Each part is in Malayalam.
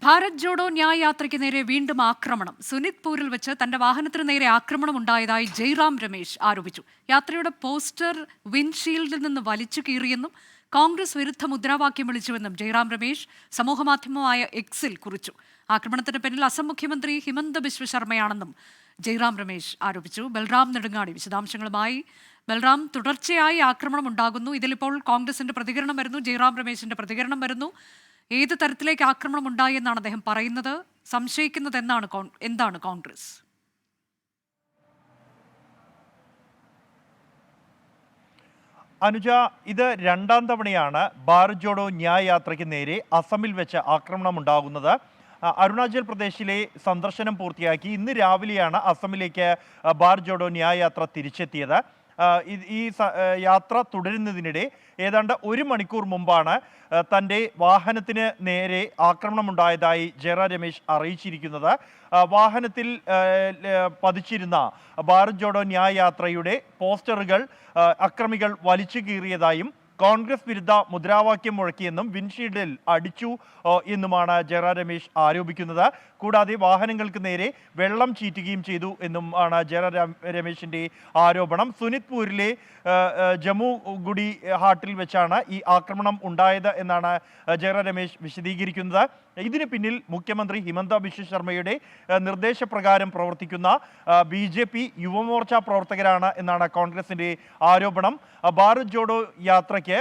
ഭാരത് ജോഡോ ന്യായ് യാത്രയ്ക്ക് നേരെ വീണ്ടും ആക്രമണം. സുനിത്പൂരിൽ വെച്ച് തന്റെ വാഹനത്തിന് നേരെ ആക്രമണം ഉണ്ടായതായി ജയ്റാം രമേശ് ആരോപിച്ചു. യാത്രയുടെ പോസ്റ്റർ വിൻഡ്ഷീൽഡിൽ നിന്ന് വലിച്ചു കീറിയെന്നും കോൺഗ്രസ് വിരുദ്ധ മുദ്രാവാക്യം വിളിച്ചുവെന്നും ജയ്റാം രമേശ് സമൂഹമാധ്യമമായ എക്സിൽ കുറിച്ചു. ആക്രമണത്തിന് പിന്നിൽ അസം മുഖ്യമന്ത്രി ഹിമന്ത ബിശ്വ ശർമ്മയാണെന്നും ജയ്റാം രമേശ് ആരോപിച്ചു. ബൽറാം നെടുങ്ങാടി വിശദാംശങ്ങളുമായി. ബൽറാം, തുടർച്ചയായി ആക്രമണം ഉണ്ടാകുന്നു. ഇതിലിപ്പോൾ കോൺഗ്രസിന്റെ പ്രതികരണം വരുന്നു, ജയ്റാം രമേശിന്റെ പ്രതികരണം വരുന്നു. ഏത് തരത്തിലേക്ക് ആക്രമണം ഉണ്ടായി എന്നാണ് അദ്ദേഹം പറയുന്നത്? സംശയിക്കുന്നത് എന്താണ് കോൺഗ്രസ്? അനുജ, ഇത് രണ്ടാം തവണയാണ് ഭാരത് ജോഡോ ന്യായ് യാത്രയ്ക്ക് നേരെ അസമിൽ വെച്ച് ആക്രമണം ഉണ്ടാകുന്നത്. അരുണാചൽ പ്രദേശിലെ സന്ദർശനം പൂർത്തിയാക്കി ഇന്ന് രാവിലെയാണ് അസമിലേക്ക് ഭാരത് ജോഡോ ന്യായ് യാത്ര തിരിച്ചെത്തിയത്. ഈ യാത്ര തുടരുന്നതിനിടെ ഏതാണ്ട് 1 മണിക്കൂർ മുമ്പാണ് തൻ്റെ വാഹനത്തിന് നേരെ ആക്രമണമുണ്ടായതായി ജയ്റാം രമേശ് അറിയിച്ചിരിക്കുന്നത്. വാഹനത്തിൽ പതിച്ചിരുന്ന ഭാരത് ജോഡോ ന്യായ് യാത്രയുടെ പോസ്റ്ററുകൾ അക്രമികൾ വലിച്ചു കീറിയതായും കോൺഗ്രസ് വിരുദ്ധ മുദ്രാവാക്യം മുഴക്കിയെന്നും വിൻഷീൽഡിൽ അടിച്ചു എന്നുമാണ് ജയ്റാം രമേശ് ആരോപിക്കുന്നത്. കൂടാതെ വാഹനങ്ങൾക്ക് നേരെ വെള്ളം ചീറ്റുകയും ചെയ്തു എന്നും ആണ് ജയ്റാം രമേശിന്റെ ആരോപണം. സുനിത്പൂരിലെ ജമ്മുഗുഡി ഹാട്ടിൽ വെച്ചാണ് ഈ ആക്രമണം ഉണ്ടായത് എന്നാണ് ജയ്റാം രമേശ് വിശദീകരിക്കുന്നത്. ഇതിന് പിന്നിൽ മുഖ്യമന്ത്രി ഹിമന്ത ബിശ്വ ശർമ്മയുടെ നിർദ്ദേശപ്രകാരം പ്രവർത്തിക്കുന്ന BJP യുവമോർച്ച പ്രവർത്തകരാണ് എന്നാണ് കോൺഗ്രസിന്റെ ആരോപണം. ഭാരത് ജോഡോ യാത്രയ്ക്ക്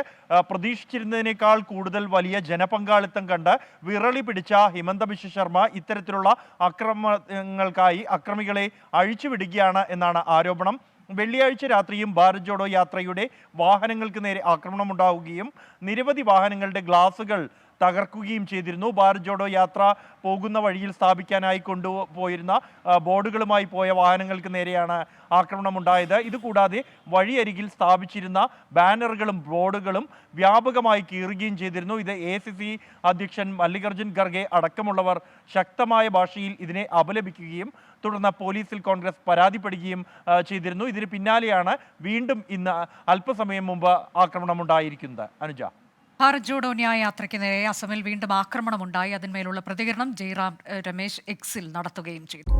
പ്രതീക്ഷിച്ചിരുന്നതിനേക്കാൾ കൂടുതൽ വലിയ ജനപങ്കാളിത്തം കണ്ട് വിറളി പിടിച്ച ഹിമന്ത ബിശ്വ ശർമ്മ ഇത്തരത്തിലുള്ള അക്രമങ്ങൾക്കായി അക്രമികളെ അഴിച്ചുവിടുകയാണ് എന്നാണ് ആരോപണം. വെള്ളിയാഴ്ച രാത്രിയും ഭാരത് ജോഡോ യാത്രയുടെ വാഹനങ്ങൾക്ക് നേരെ ആക്രമണമുണ്ടാവുകയും നിരവധി വാഹനങ്ങളുടെ ഗ്ലാസുകൾ തകർക്കുകയും ചെയ്തിരുന്നു. ഭാരത് ജോഡോ യാത്ര പോകുന്ന വഴിയിൽ സ്ഥാപിക്കാനായി കൊണ്ടുപോയിരുന്ന ബോർഡുകളുമായി പോയ വാഹനങ്ങൾക്ക് നേരെയാണ് ആക്രമണമുണ്ടായത്. ഇതുകൂടാതെ വഴിയരികിൽ സ്ഥാപിച്ചിരുന്ന ബാനറുകളും ബോർഡുകളും വ്യാപകമായി കീറുകയും ചെയ്തിരുന്നു. ഇത് ACC അധ്യക്ഷൻ മല്ലികാർജുൻ ഖർഗെ അടക്കമുള്ളവർ ശക്തമായ ഭാഷയിൽ ഇതിനെ അപലപിക്കുകയും തുടർന്ന് പോലീസിൽ കോൺഗ്രസ് പരാതിപ്പെടുകയും ചെയ്തിരുന്നു. ഇതിന് പിന്നാലെയാണ് വീണ്ടും ഇന്ന് അല്പസമയം മുമ്പ് ആക്രമണമുണ്ടായിരിക്കുന്നത്. അനുജ, ഭാരത് ജോഡോ ന്യായ് യാത്രയ്ക്ക് നേരെ അസമിൽ വീണ്ടും ആക്രമണമുണ്ടായി. അതിന്മേലുള്ള പ്രതികരണം ജയ്റാം രമേശ് എക്സിൽ നടത്തുകയും ചെയ്തു.